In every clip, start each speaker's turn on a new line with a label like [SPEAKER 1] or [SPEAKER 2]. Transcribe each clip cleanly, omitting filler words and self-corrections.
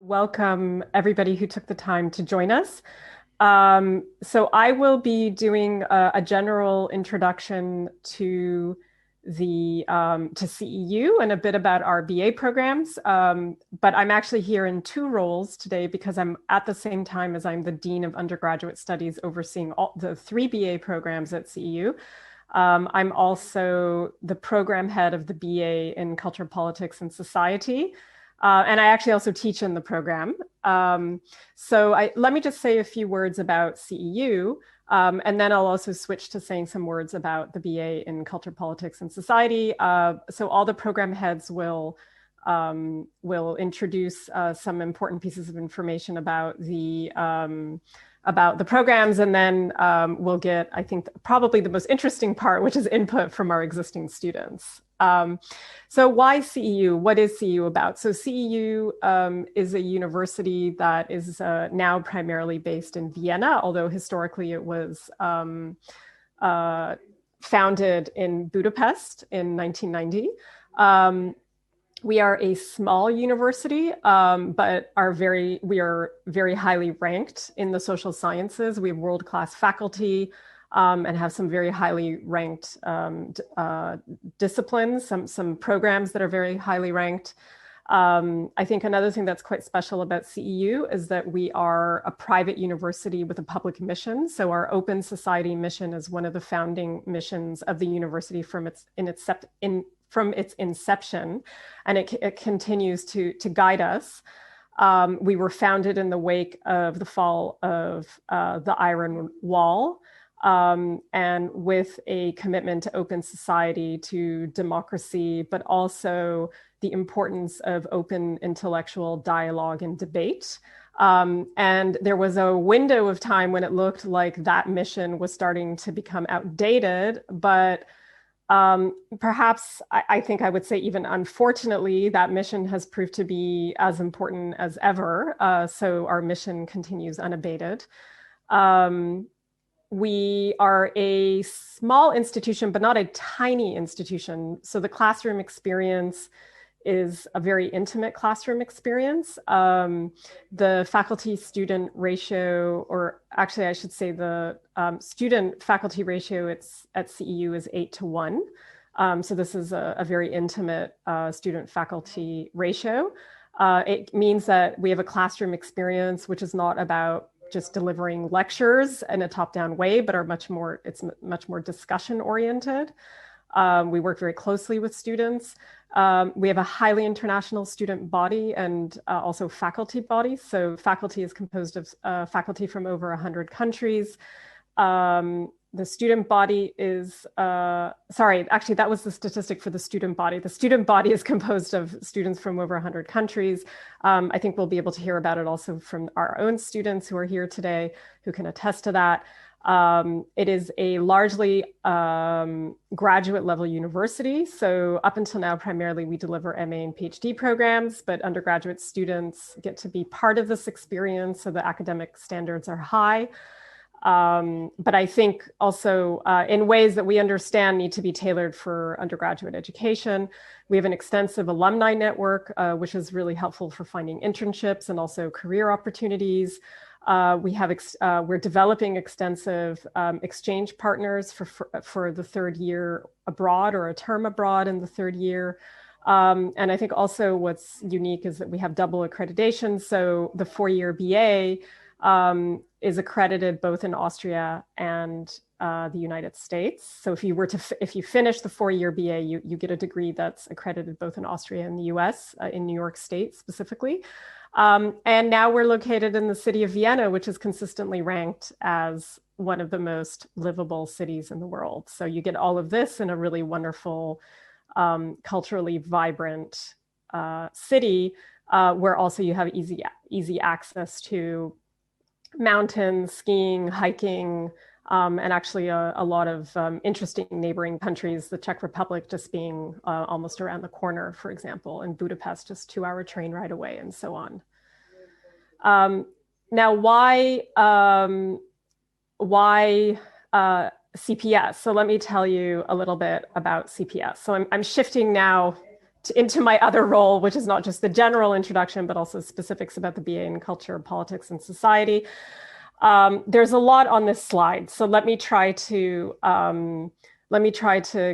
[SPEAKER 1] Welcome everybody who took the time to join us. So I will be doing a general introduction to to CEU and a bit about our BA programs. But I'm actually here in two roles today because I'm at the same time as I'm the Dean of Undergraduate Studies overseeing all the three BA programs at CEU. I'm also the program head of the BA in Culture, Politics, and Society. And I actually also teach in the program. Let me just say a few words about CEU, and then I'll also switch to saying some words about the BA in Culture, Politics, and Society. So all the program heads will introduce some important pieces of information about the programs, and then we'll get, I think, probably the most interesting part, which is input from our existing students. So why CEU? What is CEU about? So CEU is a university that is now primarily based in Vienna, although historically it was founded in Budapest in 1990. We are a small university, but we are very highly ranked in the social sciences. We have world-class faculty and have some very highly ranked disciplines, some programs that are very highly ranked. I think another thing that's quite special about CEU is that we are a private university with a public mission. So our open society mission is one of the founding missions of the university from its inception, and it continues to guide us. We were founded in the wake of the fall of the Iron Wall, and with a commitment to open society, to democracy, but also the importance of open intellectual dialogue and debate. And there was a window of time when it looked like that mission was starting to become outdated, but perhaps I think I would say even unfortunately, that mission has proved to be as important as ever. So our mission continues unabated. We are a small institution, but not a tiny institution. So the classroom experience is a very intimate classroom experience. The faculty-student ratio, or actually I should say the student-faculty ratio at CEU is 8:1. So this is a very intimate student-faculty ratio. It means that we have a classroom experience which is not about just delivering lectures in a top-down way, but it's much more discussion-oriented. We work very closely with students. We have a highly international student body and also faculty body. So faculty is composed of faculty from over 100 countries. The student body is, actually that was the statistic for the student body. The student body is composed of students from over 100 countries. I think we'll be able to hear about it also from our own students who are here today, who can attest to that. It is a largely graduate level university. So up until now, primarily we deliver MA and PhD programs, but undergraduate students get to be part of this experience. So the academic standards are high. But I think also in ways that we understand need to be tailored for undergraduate education. We have an extensive alumni network, which is really helpful for finding internships and also career opportunities. We're developing extensive exchange partners for the third year abroad or a term abroad in the third year. And I think also what's unique is that we have double accreditation. So the 4-year BA is accredited both in Austria and the United States. So if you finish the 4-year BA, you get a degree that's accredited both in Austria and the US, in New York State specifically. And now we're located in the city of Vienna, which is consistently ranked as one of the most livable cities in the world. So you get all of this in a really wonderful, culturally vibrant city, where also you have easy access to mountains, skiing, hiking, and actually a lot of interesting neighboring countries, the Czech Republic just being almost around the corner, for example, and Budapest just 2-hour train ride away, and so on. Now, why CPS? So let me tell you a little bit about CPS. So I'm shifting now into my other role, which is not just the general introduction, but also specifics about the BA in Culture, Politics, and Society. There's a lot on this slide, so let me try to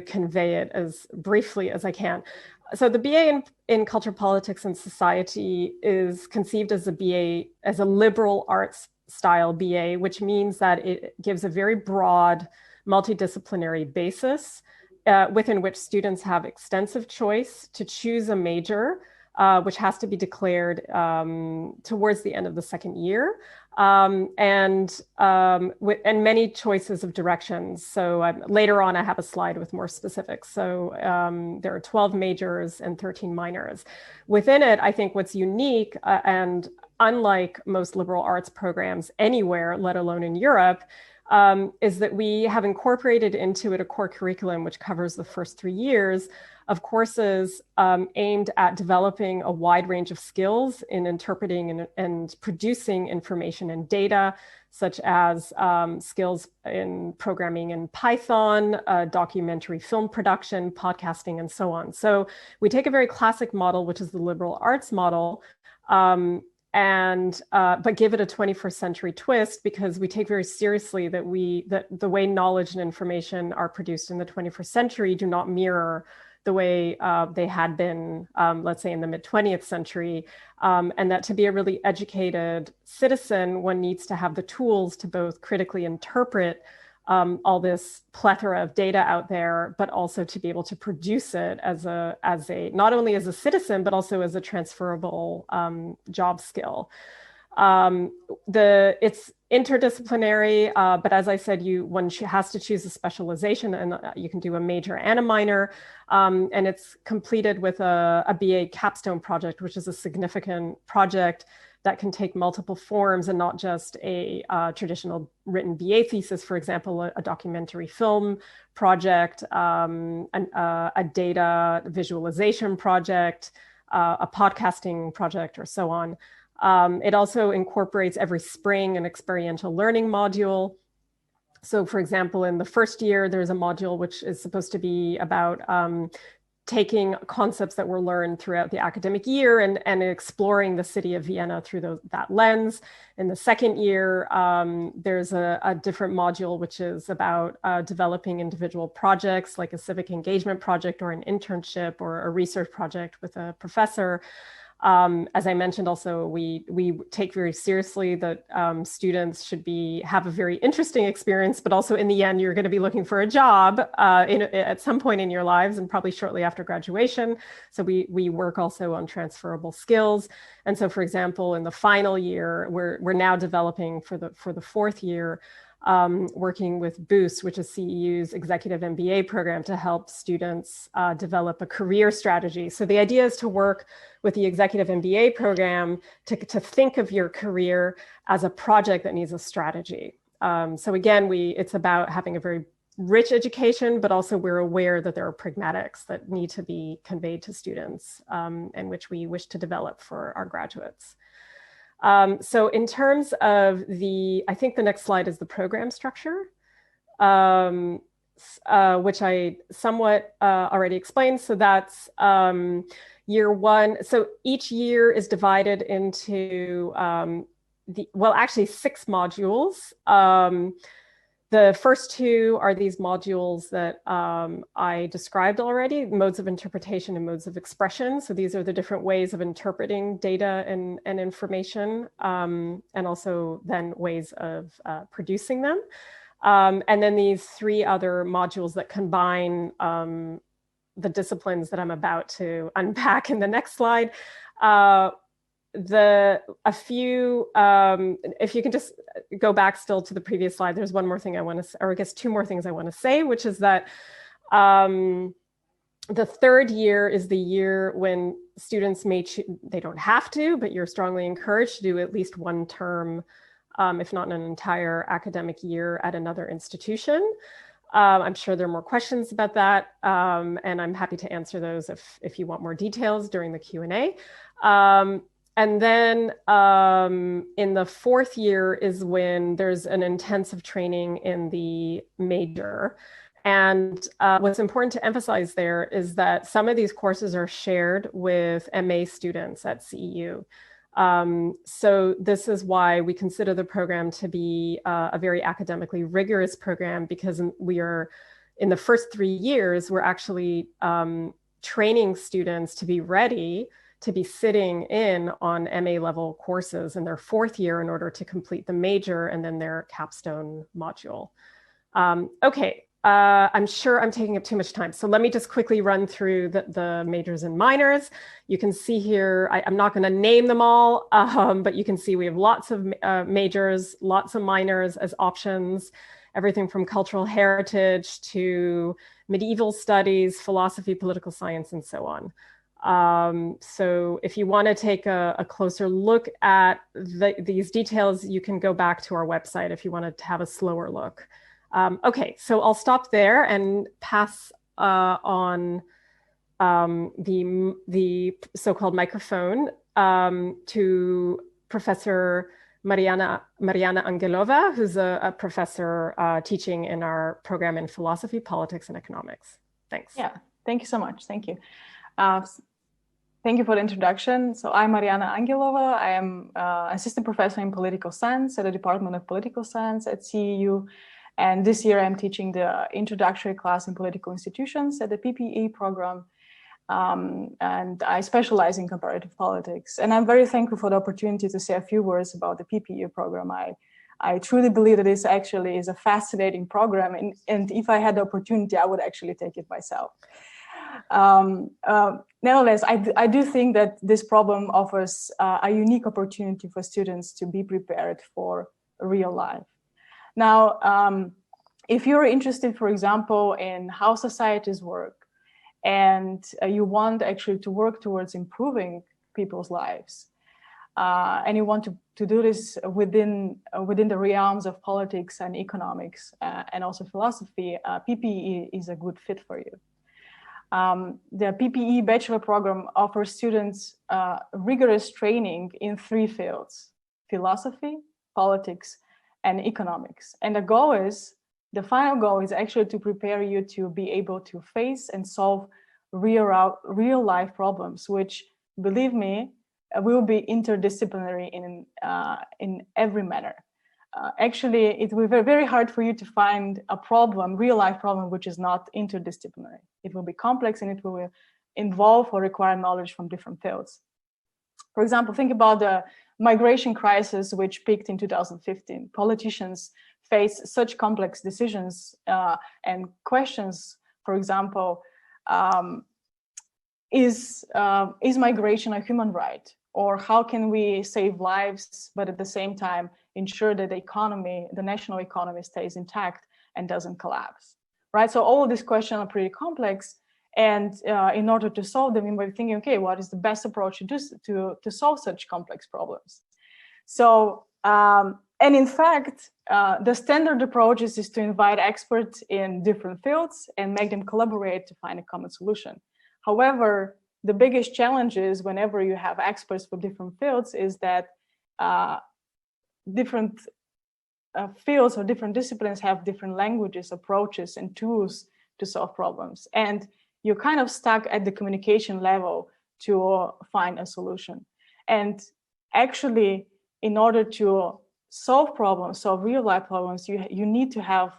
[SPEAKER 1] convey it as briefly as I can. So the BA in Culture, Politics, and Society is conceived as a liberal arts style BA, which means that it gives a very broad multidisciplinary basis within which students have extensive choice to choose a major, which has to be declared towards the end of the second year, and many choices of directions. So later on, I have a slide with more specifics. So there are 12 majors and 13 minors. Within it, I think what's unique and unlike most liberal arts programs anywhere, let alone in Europe, is that we have incorporated into it a core curriculum which covers the first 3 years of courses aimed at developing a wide range of skills in interpreting and producing information and data, such as skills in programming in Python, documentary film production, podcasting, and so on. So we take a very classic model, which is the liberal arts model, but give it a 21st century twist, because we take very seriously that the way knowledge and information are produced in the 21st century do not mirror the way they had been, let's say, in the mid-20th century, and that to be a really educated citizen, one needs to have the tools to both critically interpret all this plethora of data out there, but also to be able to produce it as a not only as a citizen, but also as a transferable job skill. It's interdisciplinary, but as I said, one has to choose a specialization, and you can do a major and a minor, and it's completed with a BA capstone project, which is a significant project that can take multiple forms and not just a traditional written BA thesis, for example, a documentary film project, a data visualization project, a podcasting project, or so on. It also incorporates every spring an experiential learning module. So for example, in the first year, there's a module which is supposed to be about taking concepts that were learned throughout the academic year and exploring the city of Vienna through that lens. In the second year, there's a different module, which is about developing individual projects, like a civic engagement project or an internship or a research project with a professor. As I mentioned, also, we take very seriously that students should have a very interesting experience, but also in the end, you're going to be looking for a job at some point in your lives, and probably shortly after graduation. So we work also on transferable skills. And so, for example, in the final year, we're now developing for the fourth year, working with Boost, which is CEU's executive MBA program, to help students develop a career strategy. So the idea is to work with the executive MBA program to think of your career as a project that needs a strategy. So again, it's about having a very rich education, but also we're aware that there are pragmatics that need to be conveyed to students, and which we wish to develop for our graduates. So in terms of I think the next slide is the program structure, which I somewhat already explained. So that's year one. So each year is divided into actually 6 modules. The first 2 are these modules that I described already, modes of interpretation and modes of expression. So these are the different ways of interpreting data and information, and also then ways of producing them. And then these 3 other modules that combine the disciplines that I'm about to unpack in the next slide. If you can just go back still to the previous slide, there's one more thing I want to, or I guess 2 more things I want to say, which is that the third year is the year when students they don't have to, but you're strongly encouraged to do at least 1 term, if not an entire academic year at another institution. I'm sure there are more questions about that, and I'm happy to answer those if you want more details during the Q&A. And then in the fourth year is when there's an intensive training in the major. And what's important to emphasize there is that some of these courses are shared with MA students at CEU. So this is why we consider the program to be a very academically rigorous program, because we are, in the first 3 years, we're actually training students to be ready to be sitting in on MA level courses in their 4th year in order to complete the major and then their capstone module. Okay. I'm sure I'm taking up too much time. So let me just quickly run through the majors and minors. You can see here, I'm not going to name them all, but you can see we have lots of majors, lots of minors as options, everything from cultural heritage to medieval studies, philosophy, political science, and so on. So if you want to take a closer look at these details, you can go back to our website if you want to have a slower look. Okay, so I'll stop there and pass on the so-called microphone to Professor Mariyana Angelova, who's a professor teaching in our program in philosophy, politics, and economics. Thanks.
[SPEAKER 2] Yeah, thank you so much. Thank you. Thank you for the introduction. So I'm Mariyana Angelova. I am assistant professor in political science at the Department of Political Science at CEU. And this year I'm teaching the introductory class in political institutions at the PPE program. And I specialize in comparative politics. And I'm very thankful for the opportunity to say a few words about the PPE program. I truly believe that this actually is a fascinating program. And if I had the opportunity, I would actually take it myself. Nevertheless, I do think that this program offers a unique opportunity for students to be prepared for real life. Now, if you're interested, for example, in how societies work, and you want actually to work towards improving people's lives, and you want to do this within the realms of politics and economics and also philosophy, PPE is a good fit for you. The PPE bachelor program offers students rigorous training in 3 fields: philosophy, politics, and economics. And the final goal is actually to prepare you to be able to face and solve real life problems, which, believe me, will be interdisciplinary in every manner. Actually, it will be very hard for you to find a real life problem, which is not interdisciplinary. It will be complex and it will involve or require knowledge from different fields. For example, think about the migration crisis, which peaked in 2015. Politicians face such complex decisions and questions. For example, is migration a human right? Or how can we save lives, but at the same time ensure that the national economy stays intact and doesn't collapse, right? So all of these questions are pretty complex. And in order to solve them, we might be thinking, okay, what is the best approach to solve such complex problems? So, and in fact, the standard approach is to invite experts in different fields and make them collaborate to find a common solution. However, the biggest challenge is whenever you have experts for different fields is that different fields or different disciplines have different languages, approaches, and tools to solve problems. And you're kind of stuck at the communication level to find a solution. And actually, in order to solve real life problems, you need to have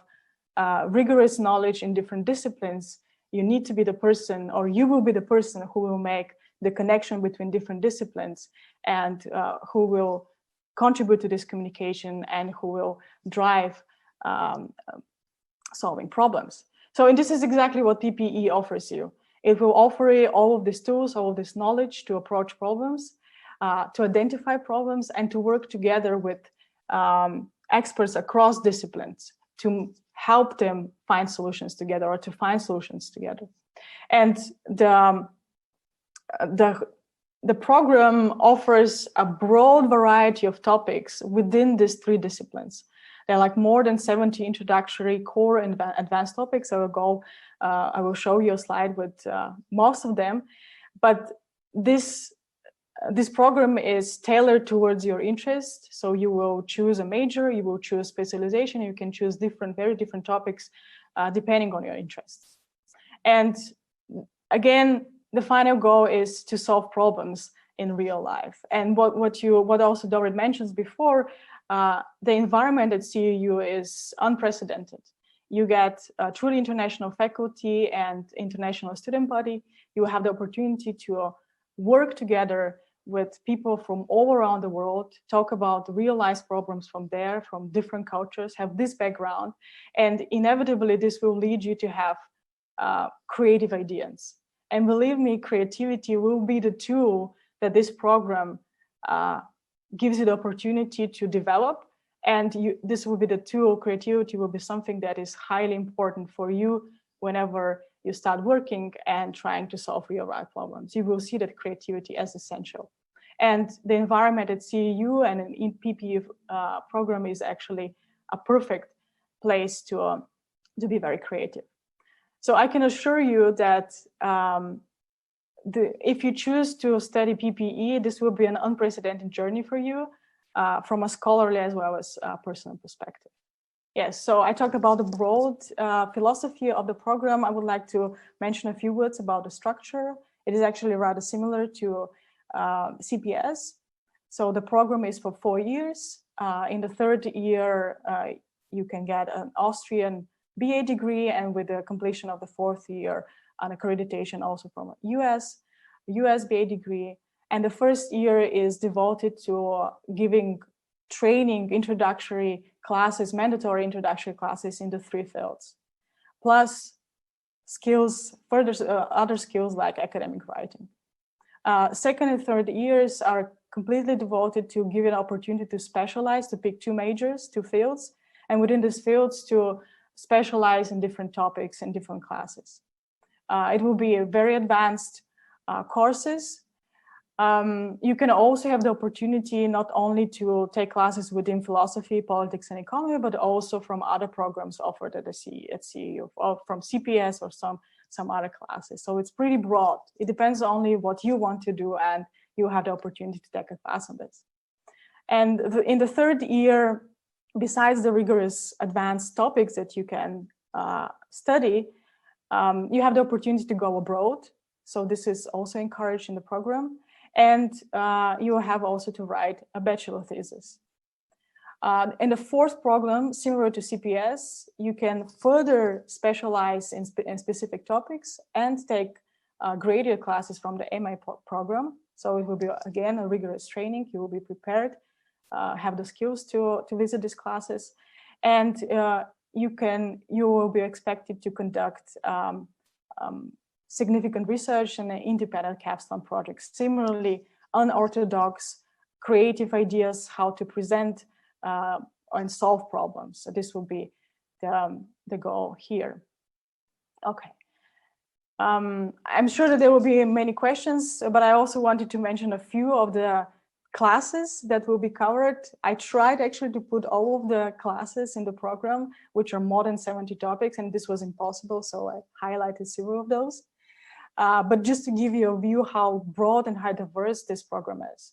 [SPEAKER 2] rigorous knowledge in different disciplines. You need to be the person, or you will be the person who will make the connection between different disciplines and who will contribute to this communication and who will drive solving problems. So, and this is exactly what PPE offers you. It will offer you all of these tools, all of this knowledge to approach problems, to identify problems, and to work together with experts across disciplines to help them find solutions together or to find solutions together. And the program offers a broad variety of topics within these 3 disciplines. There are like more than 70 introductory, core, and advanced topics. I will show you a slide with most of them. But this program is tailored towards your interest. So you will choose a major, you will choose specialization, you can choose very different topics depending on your interests. And again, the final goal is to solve problems in real life. And what also Dorit mentions before, the environment at CEU is unprecedented. You get truly international faculty and international student body. You have the opportunity to work together with people from all around the world, talk about real life problems from there, from different cultures, have this background. And inevitably, this will lead you to have creative ideas. And believe me, creativity will be the tool that this program gives you the opportunity to develop. And this will be the tool, creativity will be something that is highly important for you whenever you start working and trying to solve real life problems. You will see that creativity as essential. And the environment at CEU and in PPE program is actually a perfect place to be very creative. So I can assure you that if you choose to study PPE, this will be an unprecedented journey for you from a scholarly as well as a personal perspective. Yes, so I talked about the broad philosophy of the program. I would like to mention a few words about the structure. It is actually rather similar to CPS. So the program is for 4 years. In the third year, you can get an Austrian BA degree, and with the completion of the fourth year, an accreditation also from a US BA degree. And the first year is devoted to giving training, introductory classes, mandatory introductory classes in the 3 fields, plus skills, further other skills like academic writing. Second and third years are completely devoted to giving an opportunity to specialize, to pick 2 majors, 2 fields, and within these fields to specialize in different topics and different classes. It will be a very advanced courses. You can also have the opportunity not only to take classes within philosophy, politics, and economy, but also from other programs offered at CEU, or from CPS or some other classes. So it's pretty broad. It depends only what you want to do, and you have the opportunity to take a class on this. And in the third year, besides the rigorous advanced topics that you can study, you have the opportunity to go abroad. So this is also encouraged in the program. And you have also to write a bachelor thesis. In the fourth program, similar to CPS, you can further specialize in specific topics and take graded classes from the MA program. So it will be, again, a rigorous training. You will be prepared, have the skills to visit these classes. And you will be expected to conduct significant research and independent capstone projects. Similarly, unorthodox, creative ideas, how to present and solve problems. So this will be the goal here. Okay. I'm sure that there will be many questions, but I also wanted to mention a few of the classes that will be covered. I tried actually to put all of the classes in the program, which are more than 70 topics, and this was impossible, so I highlighted several of those. But just to give you a view how broad and how diverse this program is.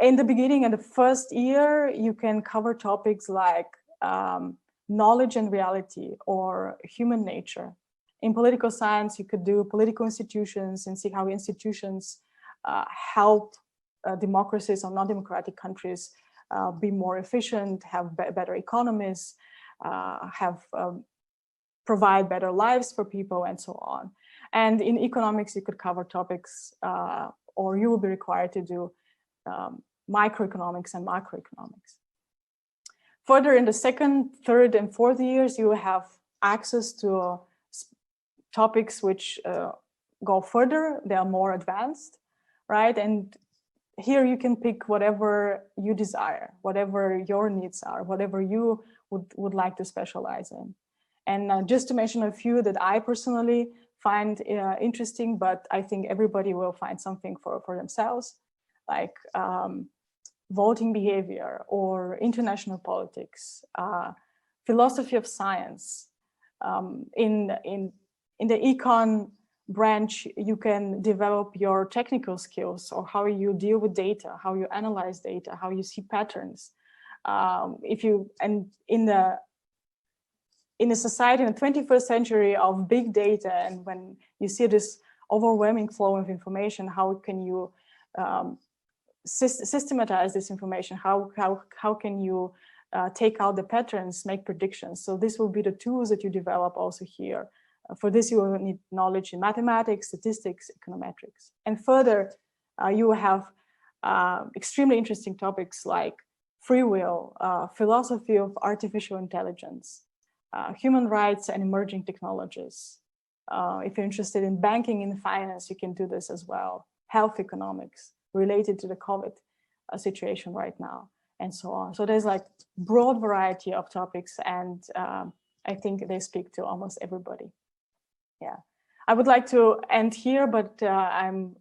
[SPEAKER 2] In the beginning, in the first year, you can cover topics like knowledge and reality or human nature. In political science, you could do political institutions and see how institutions help democracies or non-democratic countries be more efficient, have better economies, provide better lives for people, and so on. And in economics, you could cover topics, or you will be required to do microeconomics and macroeconomics. Further, in the second, third, and fourth years, you will have access to topics which go further. They are more advanced, right? And here you can pick whatever you desire, whatever your needs are, whatever you would like to specialize in. And just to mention a few that I personally find interesting, but I think everybody will find something for themselves, like voting behavior or international politics, philosophy of science. In the econ branch, you can develop your technical skills, or how you deal with data, how you analyze data, how you see patterns. In the in a society in the 21st century of big data, and when you see this overwhelming flow of information, how can you systematize this information? How can you take out the patterns, make predictions? So this will be the tools that you develop also here. For this, you will need knowledge in mathematics, statistics, econometrics. And further, you will have extremely interesting topics like free will, philosophy of artificial intelligence, human rights and emerging technologies. If you're interested in banking and finance, you can do this as well. Health economics related to the COVID situation right now, and so on. So there's like broad variety of topics, and I think they speak to almost everybody. Yeah, I would like to end here, but I'm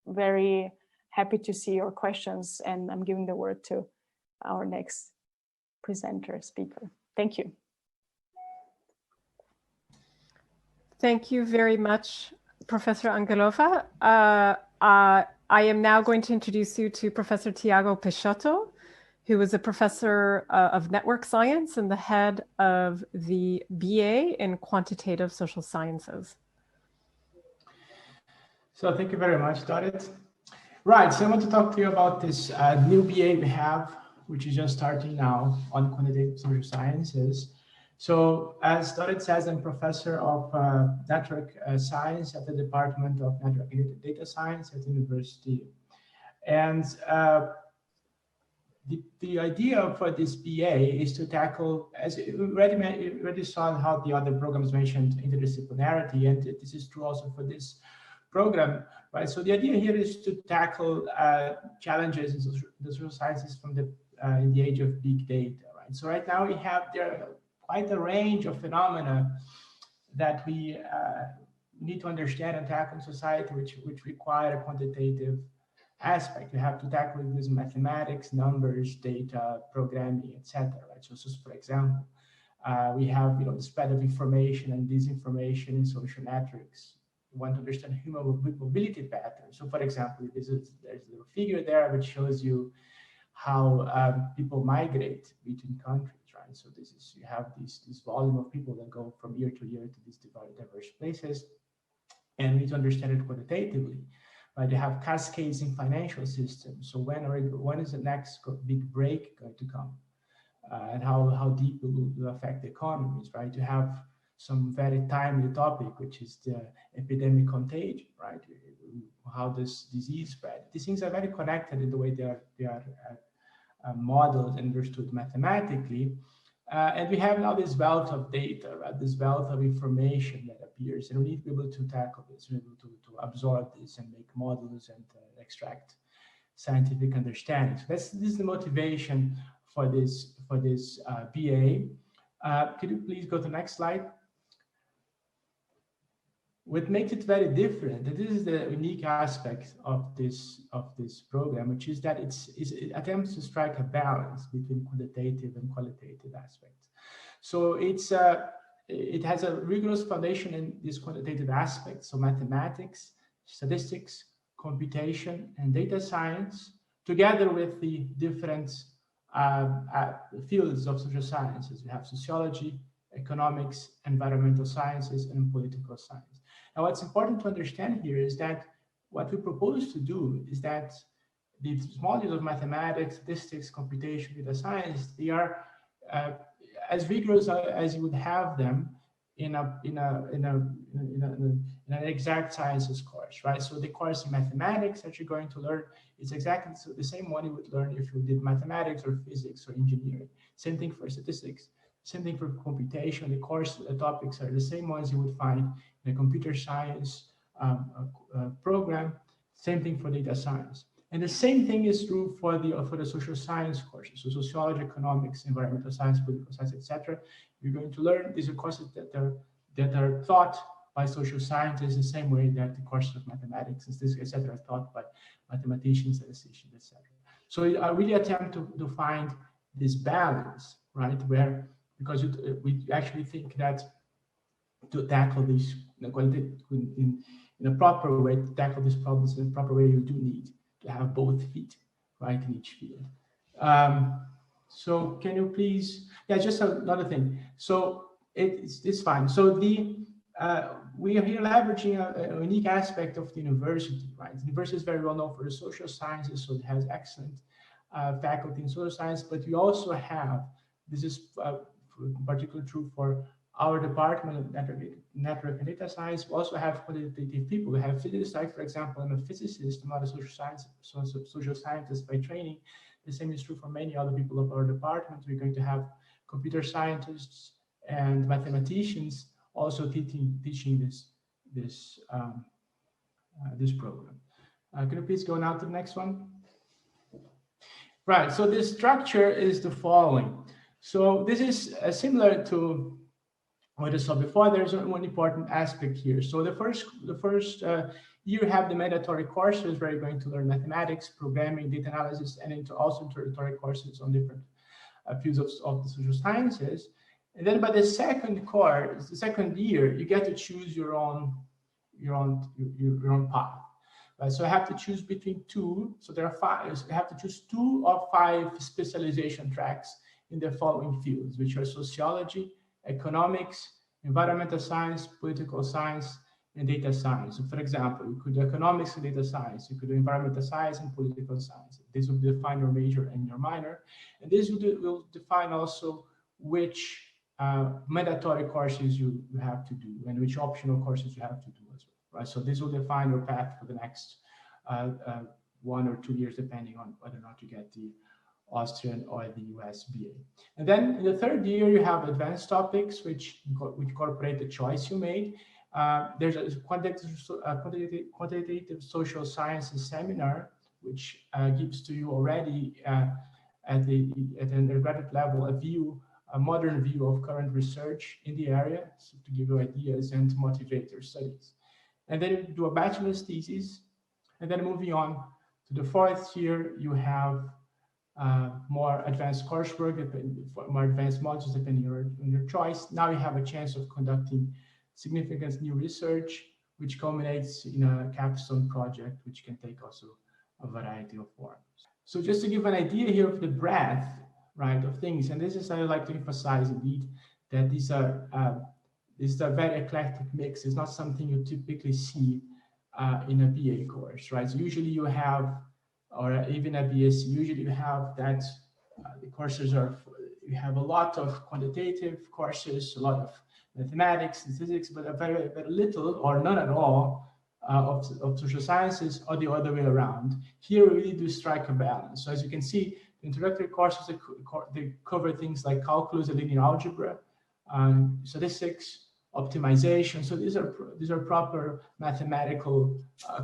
[SPEAKER 2] very happy to see your questions, and I'm giving the word to our next presenter speaker. Thank you.
[SPEAKER 1] Thank you very much, Professor Angelova. I am now going to introduce you to Professor Tiago Peixoto, who is a professor of network science and the head of the BA in Quantitative Social Sciences.
[SPEAKER 3] So thank you very much, Dorit. Right, so I want to talk to you about this new BA we have, which is just starting now on Quantitative Social Sciences. So as Dorit says, I'm professor of network science at the Department of Network and Data Science at the university. And the idea for this BA is to tackle, as you already saw how the other programs mentioned, interdisciplinarity, and this is true also for this program, right? So the idea here is to tackle challenges in the social sciences from in the age of big data, right? So right now we have there quite a range of phenomena that we need to understand and tackle in society, which require a quantitative aspect. You have to tackle it with mathematics, numbers, data, programming, etc. Right? So for example, we have the spread of information and disinformation in social networks. We want to understand human mobility patterns. So for example, there's a little figure there which shows you how people migrate between countries. Right? So you have this volume of people that go from year to year to these diverse places, and we need to understand it quantitatively. Right? They have cascades in financial systems. So when is the next big break going to come, and how deep it will affect the economies? Right? To have some very timely topic, which is the epidemic contagion. Right? How this disease spread. These things are very connected in the way they are modeled and understood mathematically. And we have now this wealth of data, right? This wealth of information that appears, and we need to be able to tackle this, we need to absorb this and make models and extract scientific understanding. So this is the motivation for this BA. Could you please go to the next slide? What makes it very different, and this is the unique aspect of this program, which is that it attempts to strike a balance between quantitative and qualitative aspects. So it has a rigorous foundation in these quantitative aspects, so mathematics, statistics, computation, and data science, together with the different fields of social sciences. We have sociology, economics, environmental sciences, and political science. Now, what's important to understand here is that what we propose to do is that the modules of mathematics, statistics, computation, data science, they are as rigorous as you would have them in an exact sciences course, right? So the course in mathematics that you're going to learn is exactly the same one you would learn if you did mathematics or physics or engineering. Same thing for statistics. Same thing for computation. The course topics are the same ones you would find in a computer science program. Same thing for data science. And the same thing is true for the social science courses. So sociology, economics, environmental science, political science, etc. You're going to learn these are courses that are taught by social scientists the same way that the courses of mathematics, statistics, etc. are taught by mathematicians, statisticians, etc. So I really attempt to find this balance, right, where because we actually think that to tackle these in a proper way, to tackle these problems in a proper way, you do need to have both feet, right, in each field. So can you please, just another thing. So it's fine. So we are here leveraging a unique aspect of the university, right? The university is very well known for the social sciences, so it has excellent faculty in social science, but we also have, this is particularly true for our department of network and data science, we also have quantitative people. We have physicists, like, for example, I'm a physicist, I'm not a social scientist by training. The same is true for many other people of our department. We're going to have computer scientists and mathematicians also teaching this program. Can you please go now to the next one? Right, so this structure is the following. So this is similar to what I saw before. There's one important aspect here. So the first year you have the mandatory courses where you're going to learn mathematics, programming, data analysis, and also introductory courses on different fields of the social sciences. And then by the second course, the second year, you get to choose your own path. Right? So I have to choose between two. So there are 5. So I have to choose 2 of 5 specialization tracks in the following fields, which are sociology, economics, environmental science, political science, and data science. So for example, you could do economics and data science, you could do environmental science and political science. This will define your major and your minor. And this will define also which mandatory courses you have to do and which optional courses you have to do as well. Right? So this will define your path for the next 1 or 2 years, depending on whether or not you get the Austrian or the US BA. And then in the third year, you have advanced topics, which incorporate the choice you made. There's a quantitative social sciences seminar, which gives to you already at the undergraduate level a modern view of current research in the area, so to give you ideas and to motivate your studies. And then you do a bachelor's thesis, and then moving on to the 4th year, you have more advanced coursework, more advanced modules depending on your choice. Now you have a chance of conducting significant new research, which culminates in a capstone project, which can take also a variety of forms. So just to give an idea here of the breadth, right, of things, and this is I would like to emphasize indeed that this is a very eclectic mix. It's not something you typically see in a BA course, right? So usually you have, or even a BSc, usually you have that the courses you have a lot of quantitative courses, a lot of mathematics and physics, but a very, very little or none at all of social sciences, or the other way around. Here we really do strike a balance. So as you can see, the introductory courses, they cover things like calculus and linear algebra, statistics, optimization. So these are proper mathematical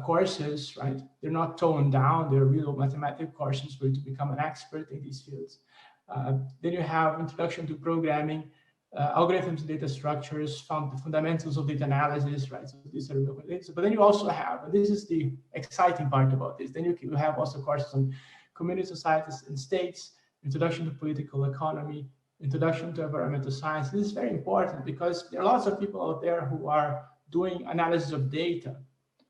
[SPEAKER 3] courses, right? They're not toned down. They're real mathematical courses for you to become an expert in these fields. Then you have introduction to programming, algorithms and data structures, the fundamentals of data analysis, right? So these are real things. But then you also have, and this is the exciting part about this, then you have also courses on community societies and states, introduction to political economy, introduction to environmental science. This is very important because there are lots of people out there who are doing analysis of data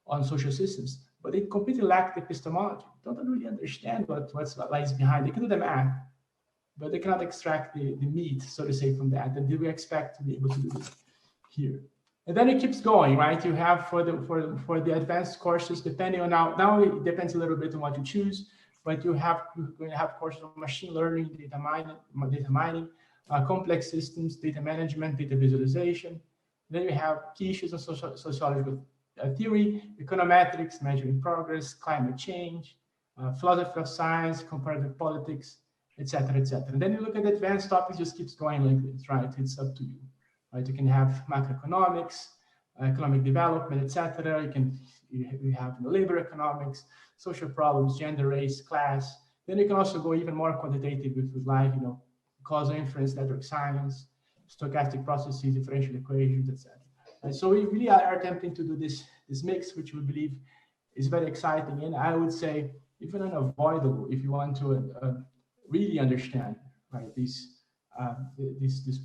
[SPEAKER 3] on social systems, but they completely lack the epistemology. They don't really understand what lies behind. They can do the math, but they cannot extract the meat, so to say, from that. And do we expect to be able to do this here? And then it keeps going, right? You have for the advanced courses, depending on now it depends a little bit on what you choose, but you're going to have courses on machine learning, data mining, complex systems, data management, data visualization. Then you have key issues of sociological theory, econometrics, measuring progress, climate change, philosophy of science, comparative politics, etc., etc. And then you look at the advanced topics, just keeps going like this, right? It's up to you, right? You can have macroeconomics, economic development, etc. You have labor economics, social problems, gender, race, class. Then you can also go even more quantitative if you like, causal inference, network science, stochastic processes, differential equations, etc. And so we really are attempting to do this mix, which we believe is very exciting, and I would say even unavoidable if you want to really understand, right, these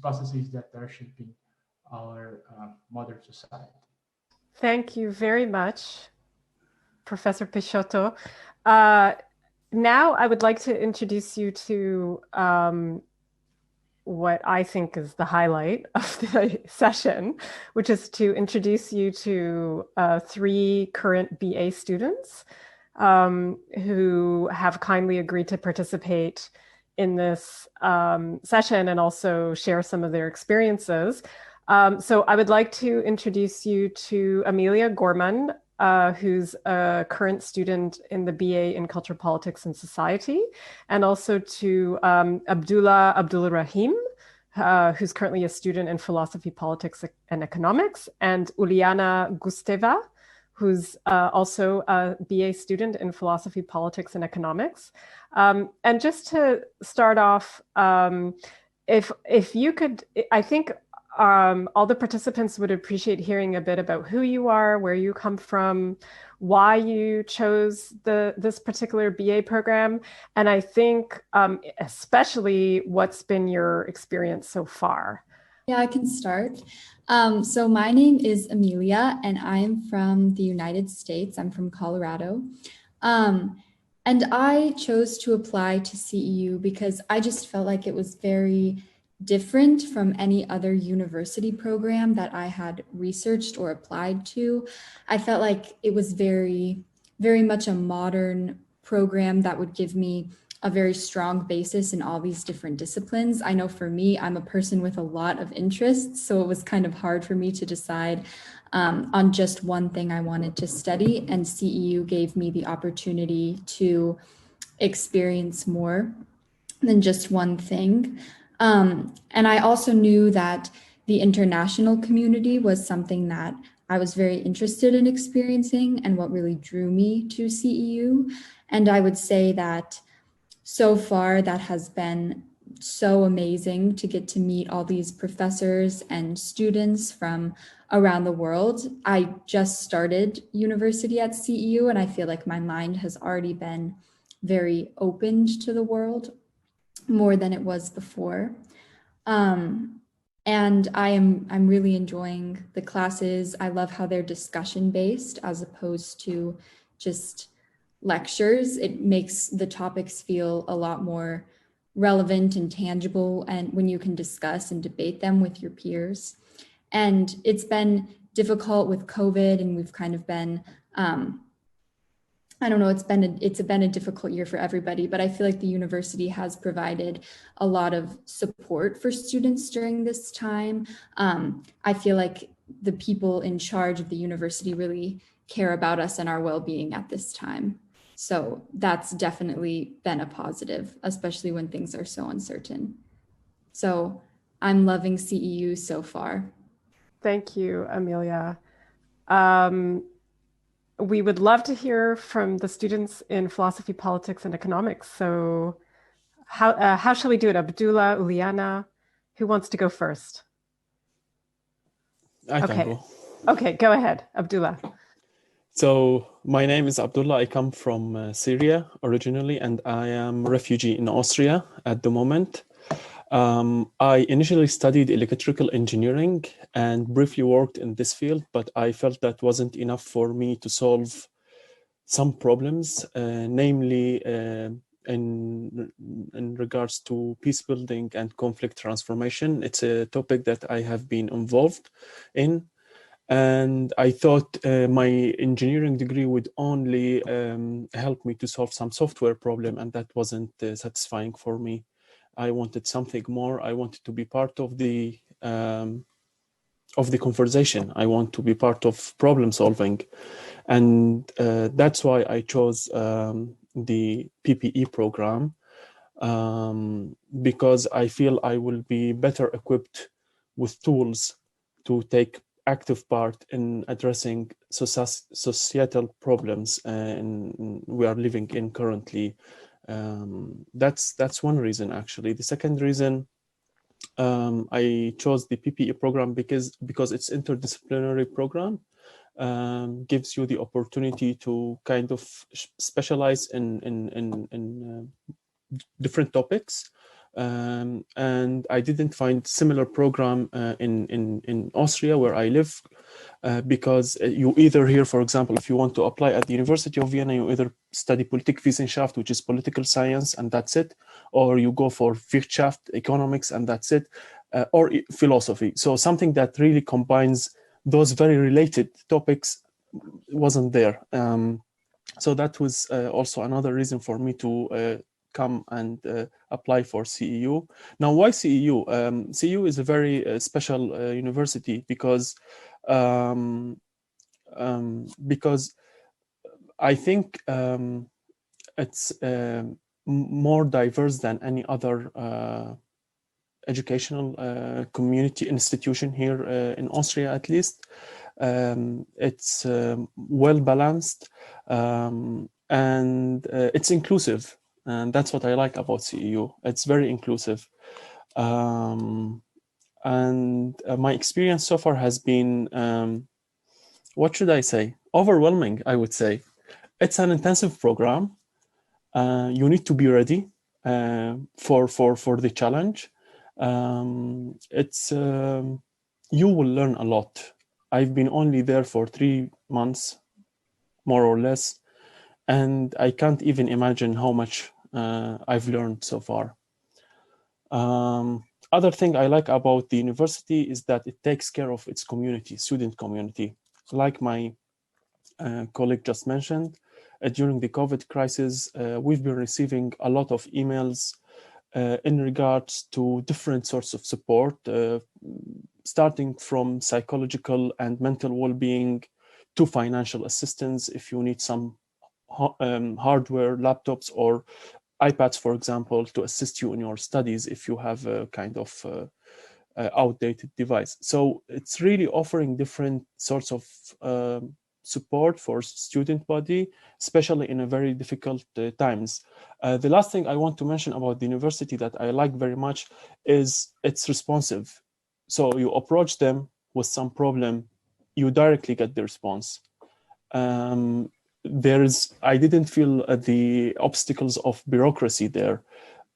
[SPEAKER 3] processes that are shaping our modern society.
[SPEAKER 1] Thank you very much, Professor Peixoto. Now I would like to introduce you to what I think is the highlight of the session, which is to introduce you to 3 current BA students who have kindly agreed to participate in this session and also share some of their experiences. So I would like to introduce you to Amelia Gorman, who's a current student in the BA in Culture, Politics, and Society, and also to Abdullah Abdulrahim, who's currently a student in Philosophy, Politics, and Economics, and Uliana Gosteeva, who's also a BA student in Philosophy, Politics, and Economics. And just to start off, if you could, I think all the participants would appreciate hearing a bit about who you are, where you come from, why you chose this particular BA program, and I think especially what's been your experience so far.
[SPEAKER 4] Yeah, I can start. So my name is Amelia, and I'm from the United States. I'm from Colorado. And I chose to apply to CEU because I just felt like it was very different from any other university program that I had researched or applied to. I felt like it was very, very much a modern program that would give me a very strong basis in all these different disciplines. I know for me, I'm a person with a lot of interests, so it was kind of hard for me to decide on just one thing I wanted to study, and CEU gave me the opportunity to experience more than just one thing. And I also knew that the international community was something that I was very interested in experiencing and what really drew me to CEU. And I would say that so far that has been so amazing to get to meet all these professors and students from around the world. I just started university at CEU, and I feel like my mind has already been very opened to the world more than it was before. And I'm really enjoying the classes. I love how they're discussion based as opposed to just lectures. It makes the topics feel a lot more relevant and tangible, and when you can discuss and debate them with your peers. And it's been difficult with COVID, and we've kind of been, I don't know, it's been a difficult year for everybody, but I feel like the university has provided a lot of support for students during this time. I feel like the people in charge of the university really care about us and our well-being at this time. So that's definitely been a positive, especially when things are so uncertain. So I'm loving CEU so far.
[SPEAKER 1] Thank you, Amelia. We would love to hear from the students in Philosophy, Politics, and Economics. So how shall we do it? Abdullah, Uliana, who wants to go first?
[SPEAKER 5] I can go.
[SPEAKER 1] Okay, go ahead, Abdullah.
[SPEAKER 5] So my name is Abdullah. I come from Syria originally, and I am a refugee in Austria at the moment. I initially studied electrical engineering and briefly worked in this field, but I felt that wasn't enough for me to solve some problems, namely in regards to peace building and conflict transformation. It's a topic that I have been involved in. And I thought my engineering degree would only help me to solve some software problem, and that wasn't satisfying for me. I wanted something more. I wanted to be part of the conversation. I want to be part of problem solving, and that's why I chose the PPE program, because I feel I will be better equipped with tools to take active part in addressing societal problems we are living in currently. That's one reason, actually. The second reason I chose the PPE program because it's interdisciplinary program, gives you the opportunity to kind of specialize in different topics. And I didn't find similar program in Austria, where I live, because you either here, for example, if you want to apply at the University of Vienna, you either study Politikwissenschaft, which is political science, and that's it, or you go for Wirtschaft, economics, and that's it, or philosophy. So something that really combines those very related topics wasn't there. So that was also another reason for me to come and apply for CEU. Now, why CEU? CEU is a very special university because I think it's more diverse than any other educational community institution here in Austria, at least. It's well balanced and it's inclusive. And that's what I like about CEU. It's very inclusive. And my experience so far has been, what should I say? Overwhelming, I would say. It's an intensive program. You need to be ready for the challenge. You will learn a lot. I've been only there for 3 months, more or less, and I can't even imagine how much I've learned so far. Other thing I like about the university is that it takes care of its community, student community. Like my colleague just mentioned, during the COVID crisis, we've been receiving a lot of emails in regards to different sorts of support, starting from psychological and mental well-being to financial assistance if you need some hardware, laptops or iPads, for example, to assist you in your studies if you have a kind of outdated device. So it's really offering different sorts of support for student body, especially in a very difficult times. The last thing I want to mention about the university that I like very much is it's responsive. So you approach them with some problem, you directly get the response. I didn't feel the obstacles of bureaucracy there.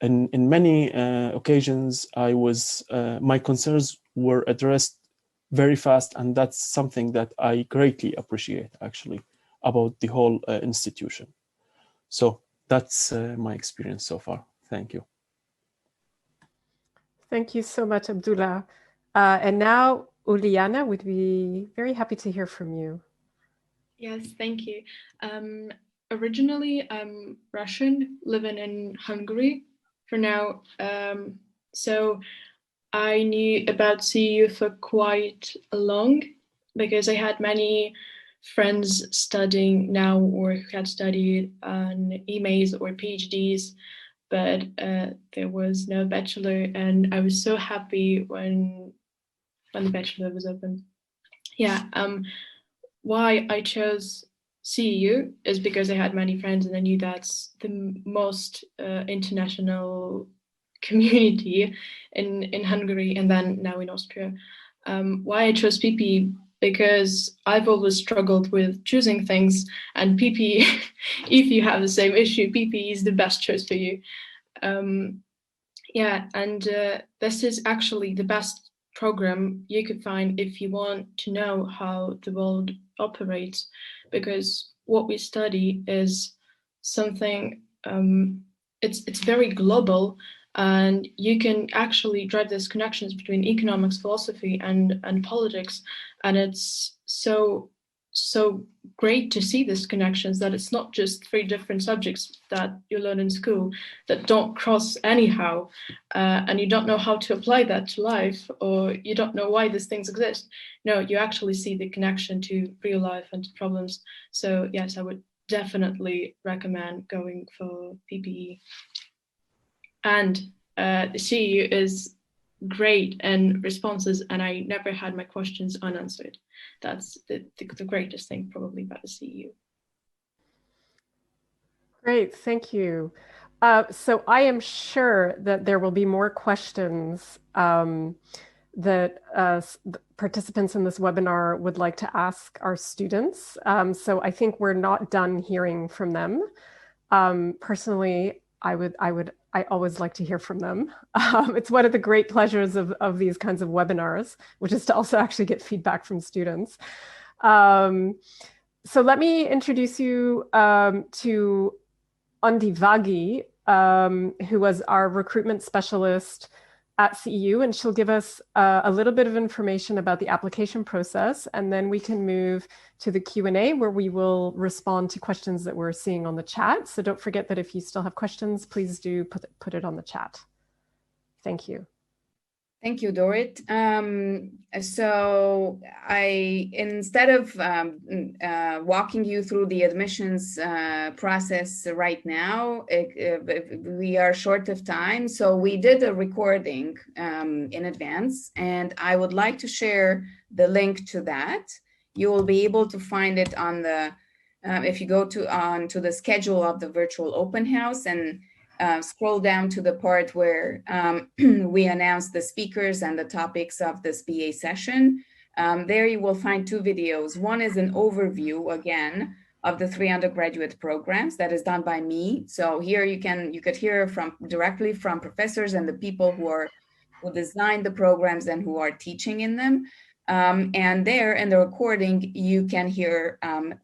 [SPEAKER 5] In many occasions, my concerns were addressed very fast, and that's something that I greatly appreciate, actually, about the whole institution. So that's my experience so far. Thank you.
[SPEAKER 1] Thank you so much, Abdullah. And now, Uliana, would be very happy to hear from you.
[SPEAKER 6] Yes, thank you. Originally, I'm Russian, living in Hungary for now. So I knew about CEU for quite long because I had many friends studying now or who had studied on EMAs or PhDs, but there was no bachelor, and I was so happy when the bachelor was open. Yeah. Why I chose CEU is because I had many friends and I knew that's the most international community in Hungary and then now in Austria. Why I chose PP? Because I've always struggled with choosing things, and PP, if you have the same issue, PP is the best choice for you. Yeah, and this is actually the best program you could find if you want to know how the world operates, because what we study is something, it's very global, and you can actually drive these connections between economics, philosophy, and politics, and it's so great to see these connections, that it's not just 3 different subjects that you learn in school that don't cross anyhow, and you don't know how to apply that to life, or you don't know why these things exist. No, you actually see the connection to real life and to problems. So yes, I would definitely recommend going for PPE. And the CEU is great in responses, and I never had my questions unanswered. That's the greatest thing probably about the CEU.
[SPEAKER 1] Great, thank you. So I am sure that there will be more questions that participants in this webinar would like to ask our students. So I think we're not done hearing from them. Personally, I always like to hear from them. It's one of the great pleasures of these kinds of webinars, which is to also actually get feedback from students. So let me introduce you to Ondivagi. who was our recruitment specialist at CEU, and she'll give us a little bit of information about the application process, and then we can move to the Q&A where we will respond to questions that we're seeing on the chat. So don't forget that if you still have questions, please do put it on the chat. Thank you.
[SPEAKER 7] Thank you, Dorit. So instead of walking you through the admissions process right now, we are short of time. So we did a recording in advance, and I would like to share the link to that. You will be able to find it on the, if you go to the schedule of the virtual open house and scroll down to the part where we announce the speakers and the topics of this BA session. There you will find two videos. One is an overview, again, of the 3 undergraduate programs that is done by me. So here you could hear directly from professors and the people who designed the programs and who are teaching in them. And there in the recording, you can hear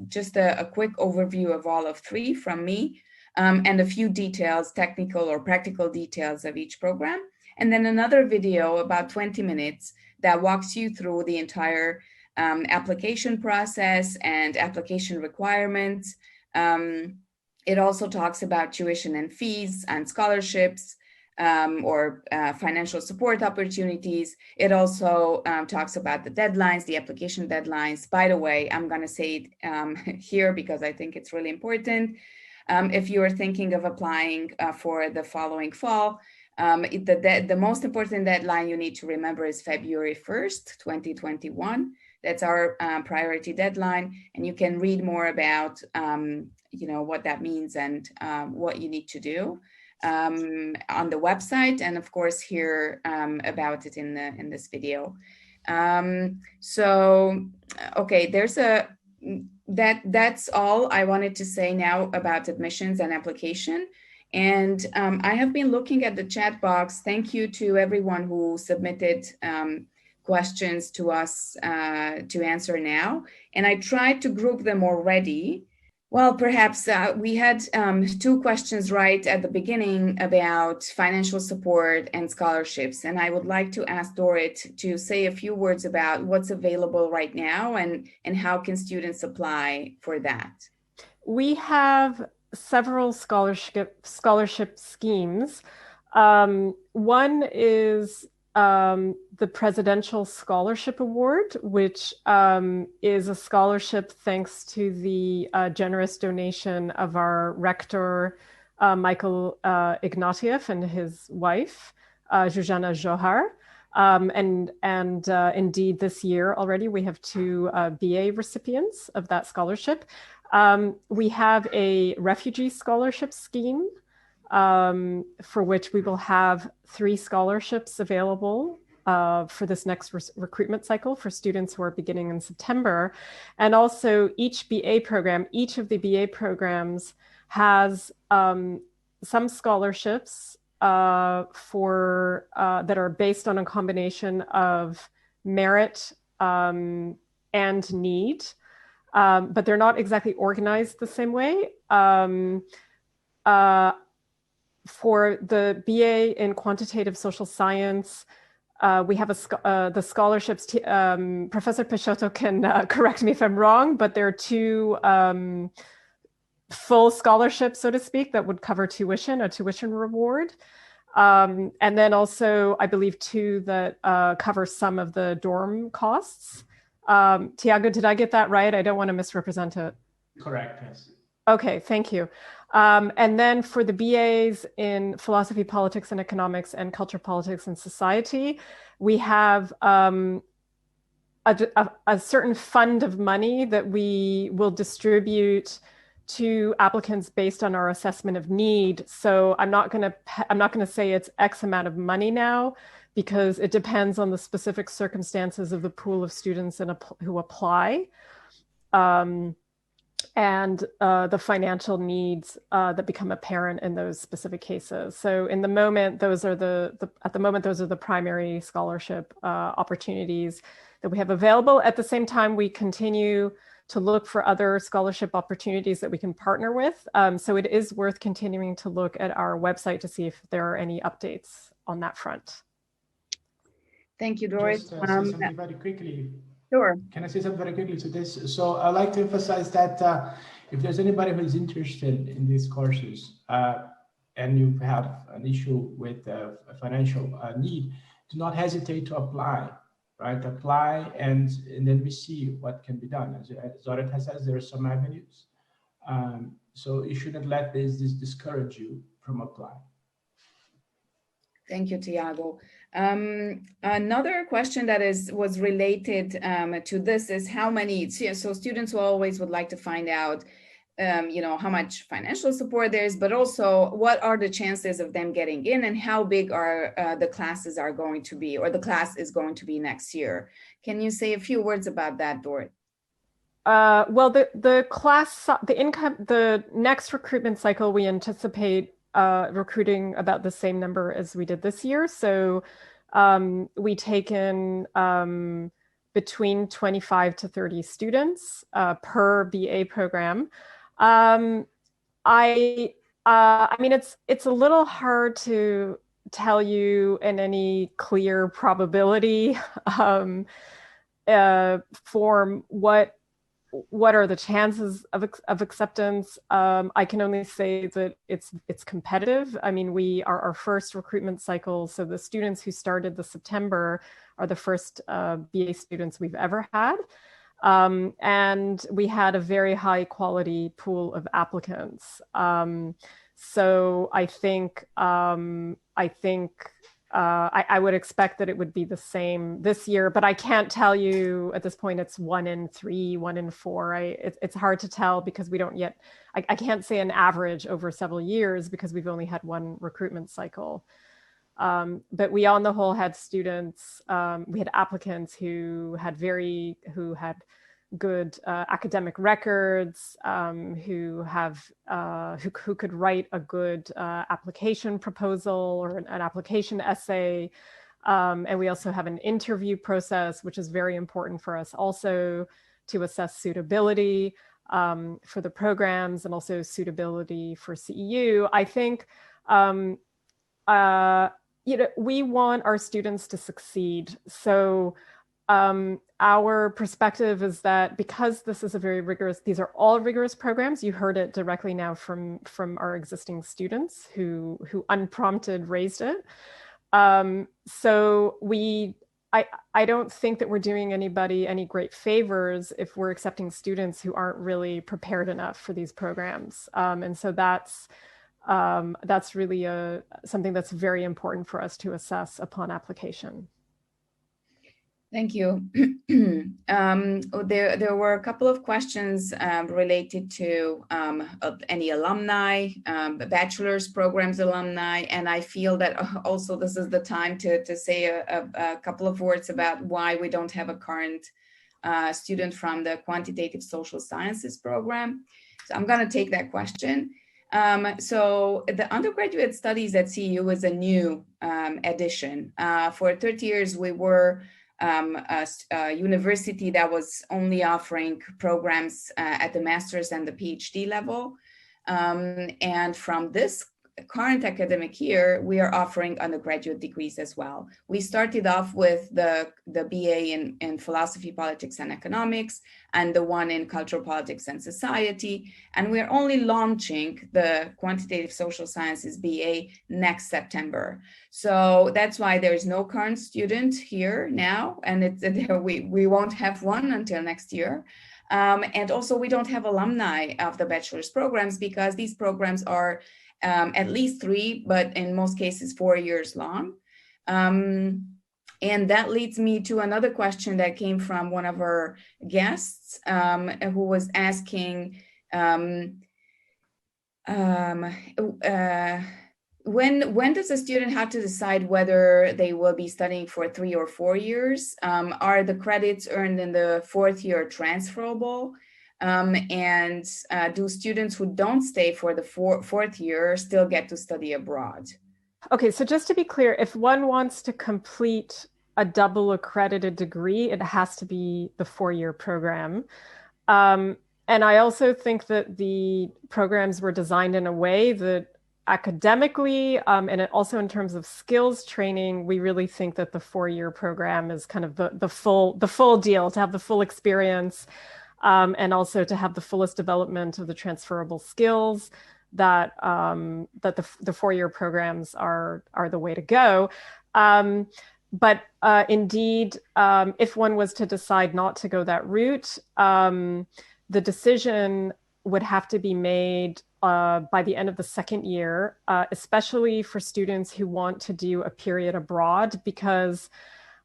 [SPEAKER 7] just a quick overview of all of 3 from me. And a few details, technical or practical details of each program. And then another video, about 20 minutes, that walks you through the entire application process and application requirements. It also talks about tuition and fees and scholarships or financial support opportunities. It also talks about the deadlines, the application deadlines. By the way, I'm going to say it here because I think it's really important. If you are thinking of applying for the following fall, the most important deadline you need to remember is February 1st, 2021. That's our priority deadline. And you can read more about what that means and what you need to do on the website. And of course, hear about it in this video. Okay, that's all I wanted to say now about admissions and application. And I have been looking at the chat box. Thank you to everyone who submitted questions to us to answer now. And I tried to group them already. Well, perhaps we had 2 questions right at the beginning about financial support and scholarships. And I would like to ask Dorit to say a few words about what's available right now and how can students apply for that.
[SPEAKER 1] We have several scholarship schemes. One is the Presidential Scholarship Award, which is a scholarship thanks to the generous donation of our rector, Michael Ignatieff, and his wife, Zsuzsanna Zohar. And indeed, this year already, we have 2 BA recipients of that scholarship. We have a refugee scholarship scheme, for which we will have 3 scholarships available for this next recruitment cycle for students who are beginning in September. And also each of the BA programs has some scholarships for that are based on a combination of merit and need, but they're not exactly organized the same way. For the BA in Quantitative Social Science, we have the scholarships. Professor Peixoto can correct me if I'm wrong, but there are 2 full scholarships, so to speak, that would cover a tuition reward. And then also, I believe, 2 that cover some of the dorm costs. Tiago, did I get that right? I don't want to misrepresent it.
[SPEAKER 3] Correct, yes.
[SPEAKER 1] Okay, thank you. And then for the BAs in Philosophy, Politics and Economics and Culture, Politics and Society, we have a certain fund of money that we will distribute to applicants based on our assessment of need. So I'm not going to say it's X amount of money now, because it depends on the specific circumstances of the pool of students who apply. And the financial needs that become apparent in those specific cases. So in the moment, those are the primary scholarship opportunities that we have available. At the same time, we continue to look for other scholarship opportunities that we can partner with. So it is worth continuing to look at our website to see if there are any updates on that front.
[SPEAKER 7] Thank you, Dorit.
[SPEAKER 3] Just say something very quickly.
[SPEAKER 7] Sure.
[SPEAKER 3] Can I say something very quickly to this? So I'd like to emphasize that if there's anybody who is interested in these courses and you have an issue with a financial need, do not hesitate to apply, right? Apply and then we see what can be done. As Dorit has said, there are some avenues. So you shouldn't let this discourage you from applying.
[SPEAKER 7] Thank you, Tiago. Another question that was related to this is how many, so students always would like to find out, how much financial support there is, but also what are the chances of them getting in and how big are the classes are going to be, or the class is going to be next year. Can you say a few words about that, Dorit?
[SPEAKER 1] Well, the next recruitment cycle, we anticipate recruiting about the same number as we did this year. So we take in between 25 to 30 students per BA program. I mean, it's a little hard to tell you in any clear probability form what are the chances of acceptance. I can only say that it's competitive. I mean, we are our first recruitment cycle, so the students who started this September are the first BA students we've ever had. And we had a very high quality pool of applicants. So I think I would expect that it would be the same this year, but I can't tell you at this point. It's 1 in 3, 1 in 4. It's hard to tell because we don't yet. I can't say an average over several years because we've only had one recruitment cycle. But we, on the whole, had students. We had applicants who had good academic records, who could write a good application proposal or an application essay. And we also have an interview process, which is very important for us also to assess suitability for the programs and also suitability for CEU. I think we want our students to succeed. So our perspective is that because this is these are all rigorous programs. You heard it directly now from our existing students who unprompted raised it. So I don't think that we're doing anybody any great favors if we're accepting students who aren't really prepared enough for these programs. And so that's really something that's very important for us to assess upon application.
[SPEAKER 7] Thank you. There were a couple of questions related to any alumni, bachelor's programs alumni, and I feel that also this is the time to say a couple of words about why we don't have a current student from the Quantitative Social Sciences program. So I'm going to take that question. So the undergraduate studies at CEU is a new addition. For 30 years, we were a university that was only offering programs at the master's and the PhD level. And from this current academic year, we are offering undergraduate degrees as well. We started off with the BA in philosophy, politics, and economics, and the one in cultural politics and society. And we're only launching the quantitative social sciences BA next September. So that's why there's no current student here now, and we won't have one until next year. And also we don't have alumni of the bachelor's programs because these programs are at least 3, but in most cases 4 years long. And that leads me to another question that came from one of our guests who was asking when does a student have to decide whether they will be studying for 3 or 4 years? Are the credits earned in the 4th year transferable? And do students who don't stay for the 4th year still get to study abroad?
[SPEAKER 1] Okay, so just to be clear, if one wants to complete a double accredited degree, it has to be the 4-year program. And I also think that the programs were designed in a way that academically, and also in terms of skills training, we really think that the 4-year program is kind of the full deal, to have the full experience, and also to have the fullest development of the transferable skills that that the 4-year programs are the way to go. But indeed, if one was to decide not to go that route, the decision would have to be made by the end of the 2nd year, especially for students who want to do a period abroad, because,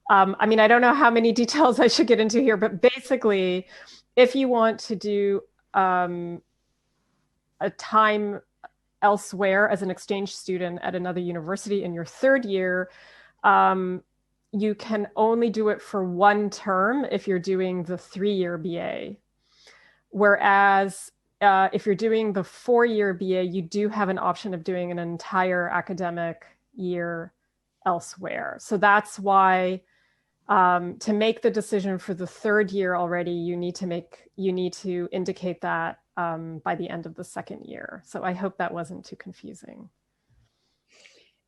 [SPEAKER 1] I mean, I don't know how many details I should get into here, but basically, if you want to do a time elsewhere as an exchange student at another university in your 3rd year, you can only do it for 1 term if you're doing the 3-year BA. Whereas if you're doing the 4-year BA, you do have an option of doing an entire academic year elsewhere. So that's why to make the decision for the 3rd year already, you need to indicate that by the end of the 2nd year. So I hope that wasn't too confusing.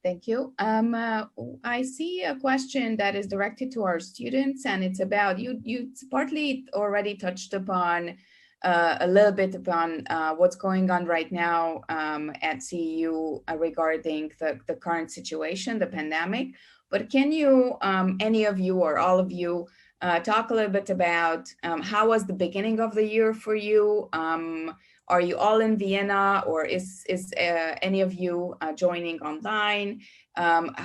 [SPEAKER 7] Thank you. I see a question that is directed to our students, and it's about, you partly already touched upon a little bit upon what's going on right now at CEU regarding the current situation, the pandemic. But can you, any of you or all of you, talk a little bit about how was the beginning of the year for you? Are you all in Vienna, or is any of you joining online?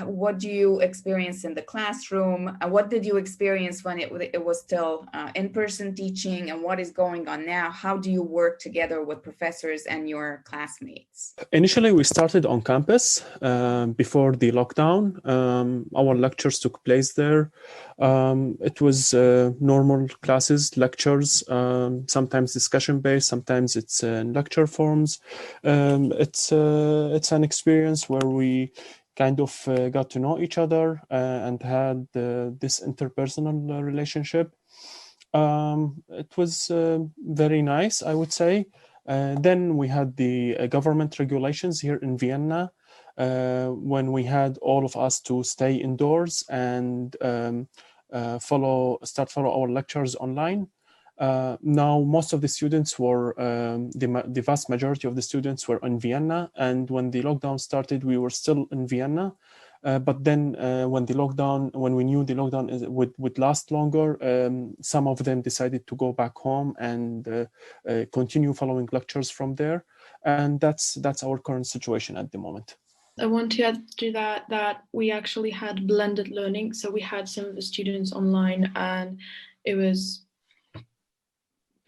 [SPEAKER 7] What do you experience in the classroom? What did you experience when it was still in-person teaching, and what is going on now? How do you work together with professors and your classmates?
[SPEAKER 5] Initially, we started on campus before the lockdown. Our lectures took place there. It was normal classes, lectures, sometimes discussion-based, sometimes it's in lecture forms. It's an experience where we kind of got to know each other and had this interpersonal relationship. It was very nice, I would say. Then we had the government regulations here in Vienna, when we had all of us to stay indoors and follow our lectures online. Now, most of the students were, the vast majority of the students were in Vienna, and when the lockdown started, we were still in Vienna. But then when we knew the lockdown would last longer, some of them decided to go back home and continue following lectures from there. And that's our current situation at the moment.
[SPEAKER 6] I want to add to that we actually had blended learning. So we had some of the students online, and it was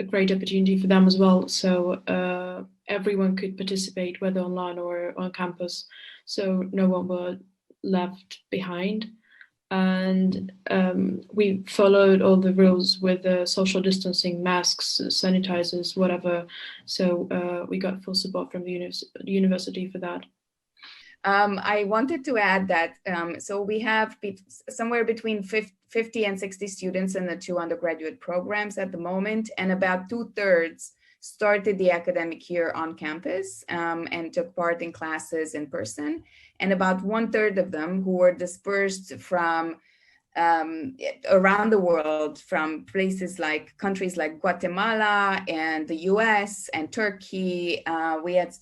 [SPEAKER 6] a great opportunity for them as well. So everyone could participate, whether online or on campus. So no one was left behind. And we followed all the rules with social distancing, masks, sanitizers, whatever. So we got full support from the university for that.
[SPEAKER 7] I wanted to add that, so we have somewhere between 50 and 60 students in the 2 undergraduate programs at the moment, and about 2/3 started the academic year on campus and took part in classes in person, and about 1/3 of them who were dispersed from around the world, from places like countries like Guatemala and the US and Turkey. We had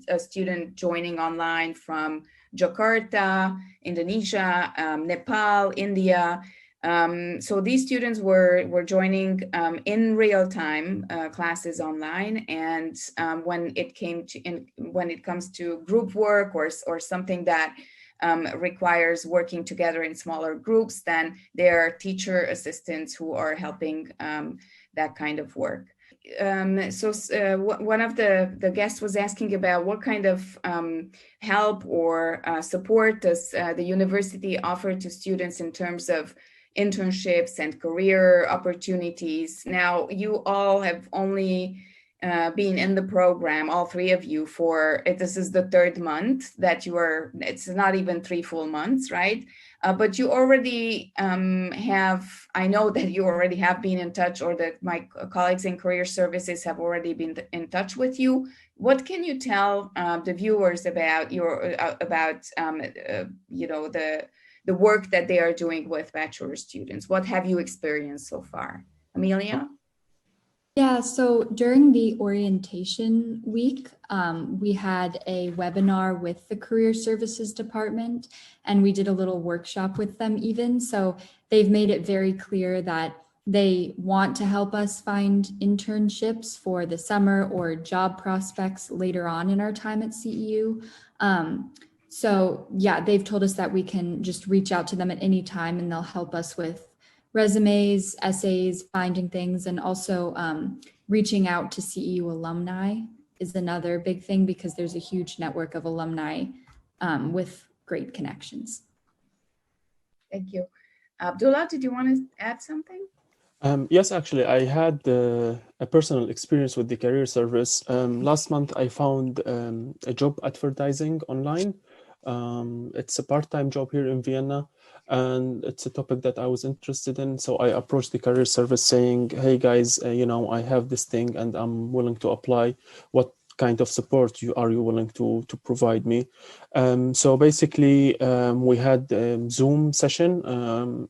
[SPEAKER 7] a student joining online from Jakarta, Indonesia, Nepal, India. So these students were joining in real time classes online, and when it comes to group work or something that requires working together in smaller groups, then there are teacher assistants who are helping that kind of work. One of the guests was asking about what kind of help or support does the university offer to students in terms of internships and career opportunities. Now, you all have only been in the program, all three of you, this is the third month that it's not even 3 full months, right? But you already I know that you already have been in touch, or that my colleagues in career services have already been in touch with you. What can you tell the viewers about the work that they are doing with bachelor students? What have you experienced so far? Amelia?
[SPEAKER 4] Yeah, so during the orientation week, we had a webinar with the Career Services Department, and we did a little workshop with them even. So they've made it very clear that they want to help us find internships for the summer or job prospects later on in our time at CEU. So yeah, they've told us that we can just reach out to them at any time and they'll help us with resumes, essays, finding things, and also reaching out to CEU alumni is another big thing, because there's a huge network of alumni with great connections.
[SPEAKER 7] Thank you. Abdullah, did you want to add something?
[SPEAKER 5] Yes, actually, I had a personal experience with the career service. Last month, I found a job advertising online. It's a part-time job here in Vienna, and it's a topic that I was interested in. So I approached the career service saying, hey guys, I have this thing and I'm willing to apply. What kind of support are you willing to provide me? So basically, we had a Zoom session.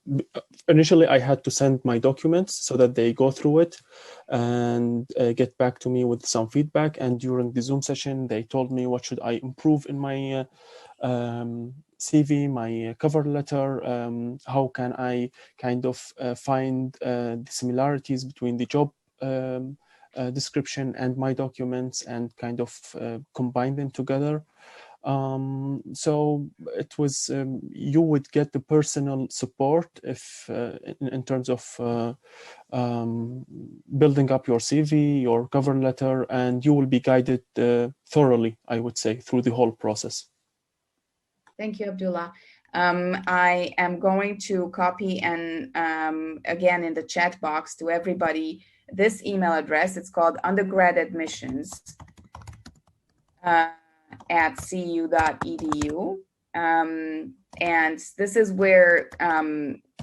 [SPEAKER 5] Initially, I had to send my documents so that they go through it and get back to me with some feedback. And during the Zoom session, they told me what should I improve in my CV, my cover letter, how can I kind of find the similarities between the job description and my documents and kind of combine them together. So it was, you would get the personal support if in terms of building up your CV, your cover letter, and you will be guided thoroughly, I would say, through the whole process.
[SPEAKER 7] Thank you, Abdullah. I am going to copy and again in the chat box to everybody this email address. It's called undergraduate.admissions at ceu.edu. And this is where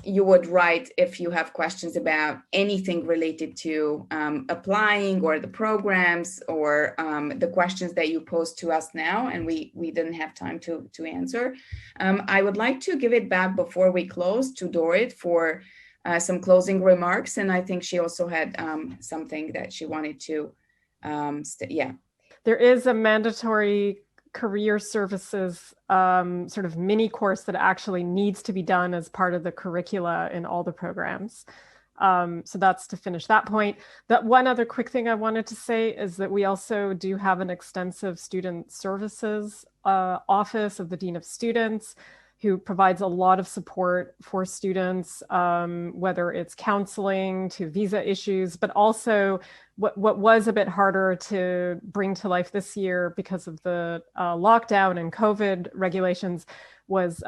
[SPEAKER 7] you would write if you have questions about anything related to applying or the programs or the questions that you posed to us now, and we didn't have time to answer. I would like to give it back before we close to Dorit for some closing remarks, and I think she also had something that she wanted to, yeah.
[SPEAKER 1] There is a mandatory career services sort of mini course that actually needs to be done as part of the curricula in all the programs. So that's to finish that point. That one other quick thing I wanted to say is that we also do have an extensive student services office of the Dean of Students, who provides a lot of support for students, whether it's counseling to visa issues, but also what was a bit harder to bring to life this year because of the lockdown and COVID regulations was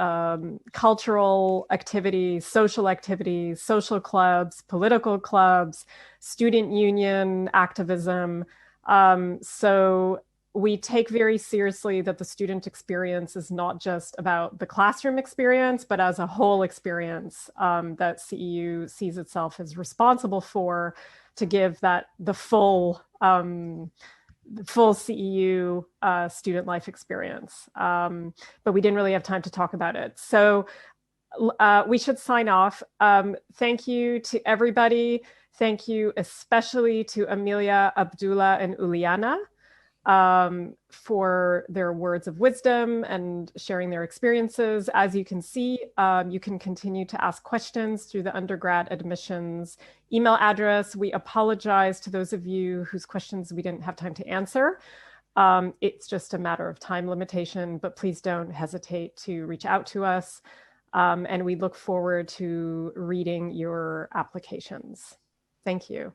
[SPEAKER 1] cultural activities, social clubs, political clubs, student union activism. So we take very seriously that the student experience is not just about the classroom experience, but as a whole experience that CEU sees itself as responsible for, to give that the full CEU student life experience. But we didn't really have time to talk about it. So we should sign off. Thank you to everybody. Thank you especially to Amelia, Abdullah, and Uliana for their words of wisdom and sharing their experiences. As you can see, you can continue to ask questions through the undergrad admissions email address. We apologize to those of you whose questions we didn't have time to answer. It's just a matter of time limitation, but please don't hesitate to reach out to us. And we look forward to reading your applications. Thank you.